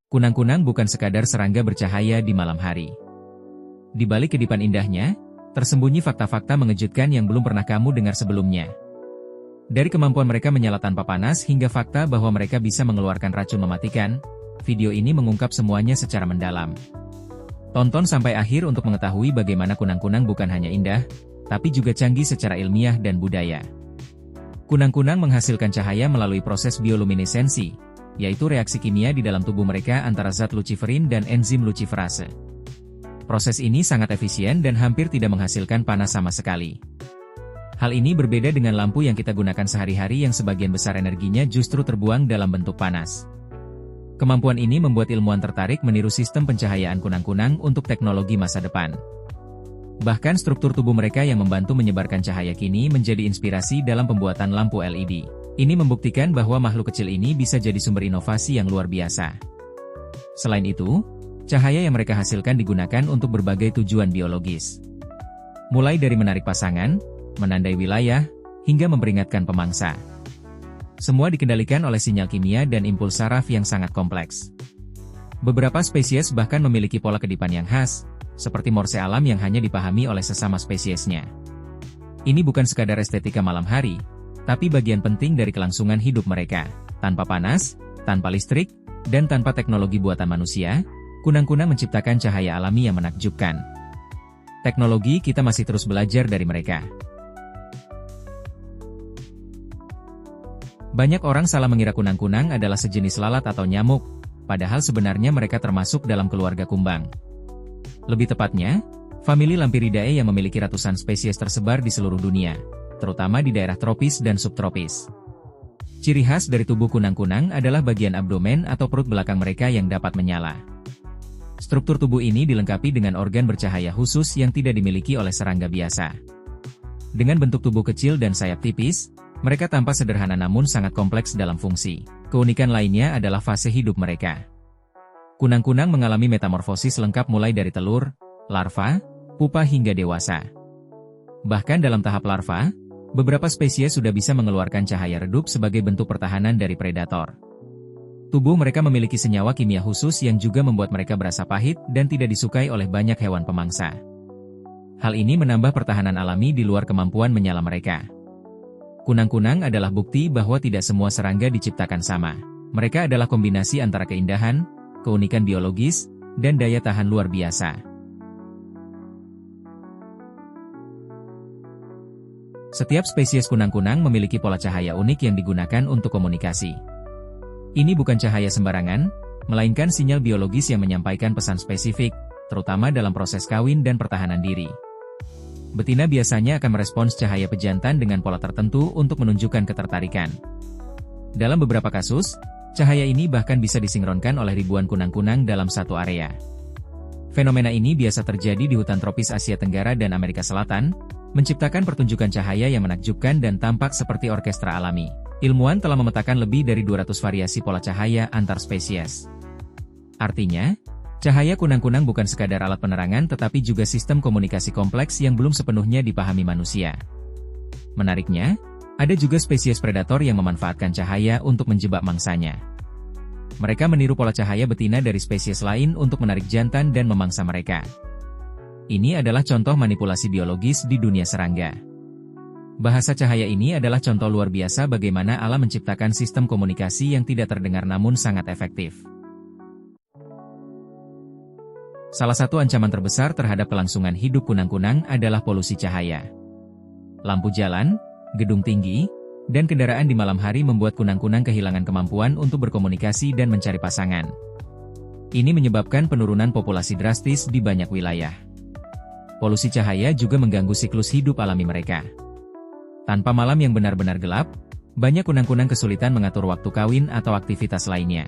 Kunang-kunang bukan sekadar serangga bercahaya di malam hari. Di balik kedipan indahnya, tersembunyi fakta-fakta mengejutkan yang belum pernah kamu dengar sebelumnya. Dari kemampuan mereka menyala tanpa panas hingga fakta bahwa mereka bisa mengeluarkan racun mematikan, video ini mengungkap semuanya secara mendalam. Tonton sampai akhir untuk mengetahui bagaimana kunang-kunang bukan hanya indah, tapi juga canggih secara ilmiah dan budaya. Kunang-kunang menghasilkan cahaya melalui proses bioluminesensi, yaitu reaksi kimia di dalam tubuh mereka antara zat luciferin dan enzim luciferase. Proses ini sangat efisien dan hampir tidak menghasilkan panas sama sekali. Hal ini berbeda dengan lampu yang kita gunakan sehari-hari yang sebagian besar energinya justru terbuang dalam bentuk panas. Kemampuan ini membuat ilmuwan tertarik meniru sistem pencahayaan kunang-kunang untuk teknologi masa depan. Bahkan struktur tubuh mereka yang membantu menyebarkan cahaya kini menjadi inspirasi dalam pembuatan lampu LED. Ini membuktikan bahwa makhluk kecil ini bisa jadi sumber inovasi yang luar biasa. Selain itu, cahaya yang mereka hasilkan digunakan untuk berbagai tujuan biologis. Mulai dari menarik pasangan, menandai wilayah, hingga memperingatkan pemangsa. Semua dikendalikan oleh sinyal kimia dan impuls saraf yang sangat kompleks. Beberapa spesies bahkan memiliki pola kedipan yang khas, seperti morse alam yang hanya dipahami oleh sesama spesiesnya. Ini bukan sekadar estetika malam hari, tapi bagian penting dari kelangsungan hidup mereka. Tanpa panas, tanpa listrik, dan tanpa teknologi buatan manusia, kunang-kunang menciptakan cahaya alami yang menakjubkan. Teknologi kita masih terus belajar dari mereka. Banyak orang salah mengira kunang-kunang adalah sejenis lalat atau nyamuk, padahal sebenarnya mereka termasuk dalam keluarga kumbang. Lebih tepatnya, famili Lampyridae yang memiliki ratusan spesies tersebar di seluruh dunia, terutama di daerah tropis dan subtropis. Ciri khas dari tubuh kunang-kunang adalah bagian abdomen atau perut belakang mereka yang dapat menyala. Struktur tubuh ini dilengkapi dengan organ bercahaya khusus yang tidak dimiliki oleh serangga biasa. Dengan bentuk tubuh kecil dan sayap tipis, mereka tampak sederhana namun sangat kompleks dalam fungsi. Keunikan lainnya adalah fase hidup mereka. Kunang-kunang mengalami metamorfosis lengkap mulai dari telur, larva, pupa hingga dewasa. Bahkan dalam tahap larva, beberapa spesies sudah bisa mengeluarkan cahaya redup sebagai bentuk pertahanan dari predator. Tubuh mereka memiliki senyawa kimia khusus yang juga membuat mereka berasa pahit dan tidak disukai oleh banyak hewan pemangsa. Hal ini menambah pertahanan alami di luar kemampuan menyala mereka. Kunang-kunang adalah bukti bahwa tidak semua serangga diciptakan sama. Mereka adalah kombinasi antara keindahan, keunikan biologis, dan daya tahan luar biasa. Setiap spesies kunang-kunang memiliki pola cahaya unik yang digunakan untuk komunikasi. Ini bukan cahaya sembarangan, melainkan sinyal biologis yang menyampaikan pesan spesifik, terutama dalam proses kawin dan pertahanan diri. Betina biasanya akan merespons cahaya pejantan dengan pola tertentu untuk menunjukkan ketertarikan. Dalam beberapa kasus, cahaya ini bahkan bisa disinkronkan oleh ribuan kunang-kunang dalam satu area. Fenomena ini biasa terjadi di hutan tropis Asia Tenggara dan Amerika Selatan, menciptakan pertunjukan cahaya yang menakjubkan dan tampak seperti orkestra alami. Ilmuwan telah memetakan lebih dari 200 variasi pola cahaya antar spesies. Artinya, cahaya kunang-kunang bukan sekadar alat penerangan tetapi juga sistem komunikasi kompleks yang belum sepenuhnya dipahami manusia. Menariknya, ada juga spesies predator yang memanfaatkan cahaya untuk menjebak mangsanya. Mereka meniru pola cahaya betina dari spesies lain untuk menarik jantan dan memangsa mereka. Ini adalah contoh manipulasi biologis di dunia serangga. Bahasa cahaya ini adalah contoh luar biasa bagaimana alam menciptakan sistem komunikasi yang tidak terdengar namun sangat efektif. Salah satu ancaman terbesar terhadap kelangsungan hidup kunang-kunang adalah polusi cahaya. Lampu jalan, gedung tinggi, dan kendaraan di malam hari membuat kunang-kunang kehilangan kemampuan untuk berkomunikasi dan mencari pasangan. Ini menyebabkan penurunan populasi drastis di banyak wilayah. Polusi cahaya juga mengganggu siklus hidup alami mereka. Tanpa malam yang benar-benar gelap, banyak kunang-kunang kesulitan mengatur waktu kawin atau aktivitas lainnya.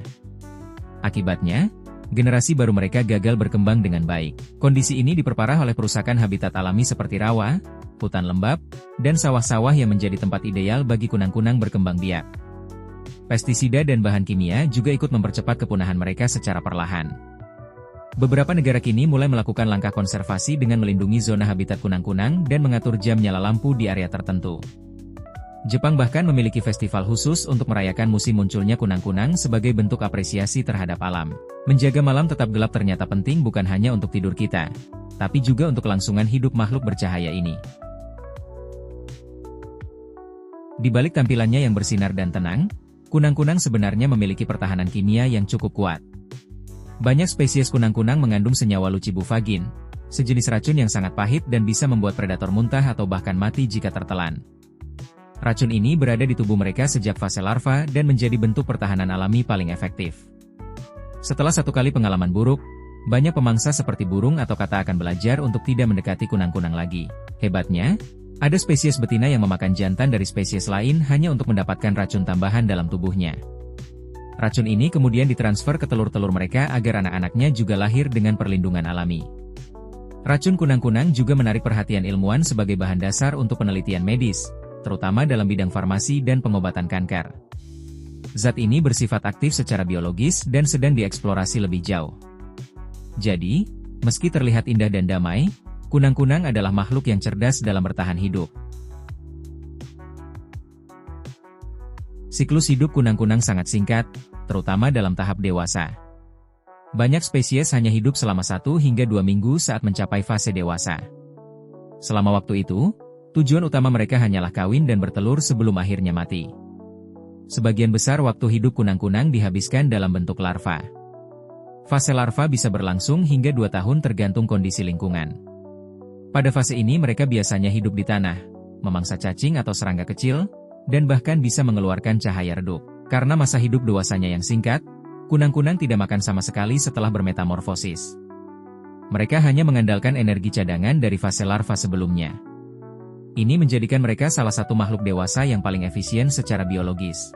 Akibatnya, generasi baru mereka gagal berkembang dengan baik. Kondisi ini diperparah oleh perusakan habitat alami seperti rawa, hutan lembab, dan sawah-sawah yang menjadi tempat ideal bagi kunang-kunang berkembang biak. Pestisida dan bahan kimia juga ikut mempercepat kepunahan mereka secara perlahan. Beberapa negara kini mulai melakukan langkah konservasi dengan melindungi zona habitat kunang-kunang dan mengatur jam nyala lampu di area tertentu. Jepang bahkan memiliki festival khusus untuk merayakan musim munculnya kunang-kunang sebagai bentuk apresiasi terhadap alam. Menjaga malam tetap gelap ternyata penting bukan hanya untuk tidur kita, tapi juga untuk kelangsungan hidup makhluk bercahaya ini. Di balik tampilannya yang bersinar dan tenang, kunang-kunang sebenarnya memiliki pertahanan kimia yang cukup kuat. Banyak spesies kunang-kunang mengandung senyawa lucibufagin, sejenis racun yang sangat pahit dan bisa membuat predator muntah atau bahkan mati jika tertelan. Racun ini berada di tubuh mereka sejak fase larva dan menjadi bentuk pertahanan alami paling efektif. Setelah satu kali pengalaman buruk, banyak pemangsa seperti burung atau kata akan belajar untuk tidak mendekati kunang-kunang lagi. Hebatnya, ada spesies betina yang memakan jantan dari spesies lain hanya untuk mendapatkan racun tambahan dalam tubuhnya. Racun ini kemudian ditransfer ke telur-telur mereka agar anak-anaknya juga lahir dengan perlindungan alami. Racun kunang-kunang juga menarik perhatian ilmuwan sebagai bahan dasar untuk penelitian medis, terutama dalam bidang farmasi dan pengobatan kanker. Zat ini bersifat aktif secara biologis dan sedang dieksplorasi lebih jauh. Jadi, meski terlihat indah dan damai, kunang-kunang adalah makhluk yang cerdas dalam bertahan hidup. Siklus hidup kunang-kunang sangat singkat, terutama dalam tahap dewasa. Banyak spesies hanya hidup selama 1 hingga 2 minggu saat mencapai fase dewasa. Selama waktu itu, tujuan utama mereka hanyalah kawin dan bertelur sebelum akhirnya mati. Sebagian besar waktu hidup kunang-kunang dihabiskan dalam bentuk larva. Fase larva bisa berlangsung hingga 2 tahun tergantung kondisi lingkungan. Pada fase ini mereka biasanya hidup di tanah, memangsa cacing atau serangga kecil, dan bahkan bisa mengeluarkan cahaya redup. Karena masa hidup dewasanya yang singkat, kunang-kunang tidak makan sama sekali setelah bermetamorfosis. Mereka hanya mengandalkan energi cadangan dari fase larva sebelumnya. Ini menjadikan mereka salah satu makhluk dewasa yang paling efisien secara biologis.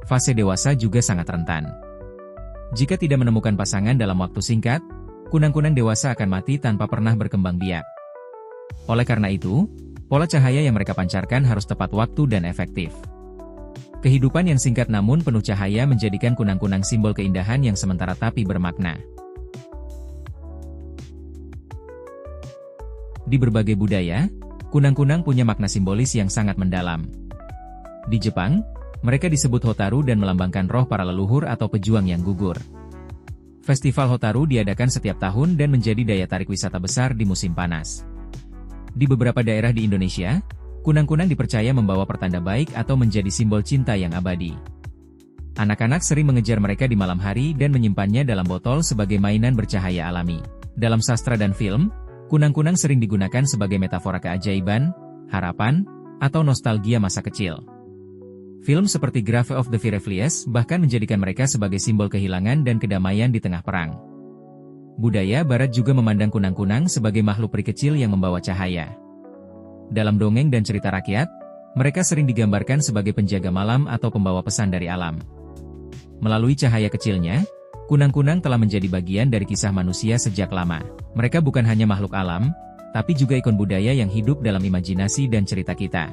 Fase dewasa juga sangat rentan. Jika tidak menemukan pasangan dalam waktu singkat, kunang-kunang dewasa akan mati tanpa pernah berkembang biak. Oleh karena itu, pola cahaya yang mereka pancarkan harus tepat waktu dan efektif. Kehidupan yang singkat namun penuh cahaya menjadikan kunang-kunang simbol keindahan yang sementara tapi bermakna. Di berbagai budaya, kunang-kunang punya makna simbolis yang sangat mendalam. Di Jepang, mereka disebut Hotaru dan melambangkan roh para leluhur atau pejuang yang gugur. Festival Hotaru diadakan setiap tahun dan menjadi daya tarik wisata besar di musim panas. Di beberapa daerah di Indonesia, kunang-kunang dipercaya membawa pertanda baik atau menjadi simbol cinta yang abadi. Anak-anak sering mengejar mereka di malam hari dan menyimpannya dalam botol sebagai mainan bercahaya alami. Dalam sastra dan film, kunang-kunang sering digunakan sebagai metafora keajaiban, harapan, atau nostalgia masa kecil. Film seperti Grave of the Fireflies bahkan menjadikan mereka sebagai simbol kehilangan dan kedamaian di tengah perang. Budaya Barat juga memandang kunang-kunang sebagai makhluk peri kecil yang membawa cahaya. Dalam dongeng dan cerita rakyat, mereka sering digambarkan sebagai penjaga malam atau pembawa pesan dari alam. Melalui cahaya kecilnya, kunang-kunang telah menjadi bagian dari kisah manusia sejak lama. Mereka bukan hanya makhluk alam, tapi juga ikon budaya yang hidup dalam imajinasi dan cerita kita.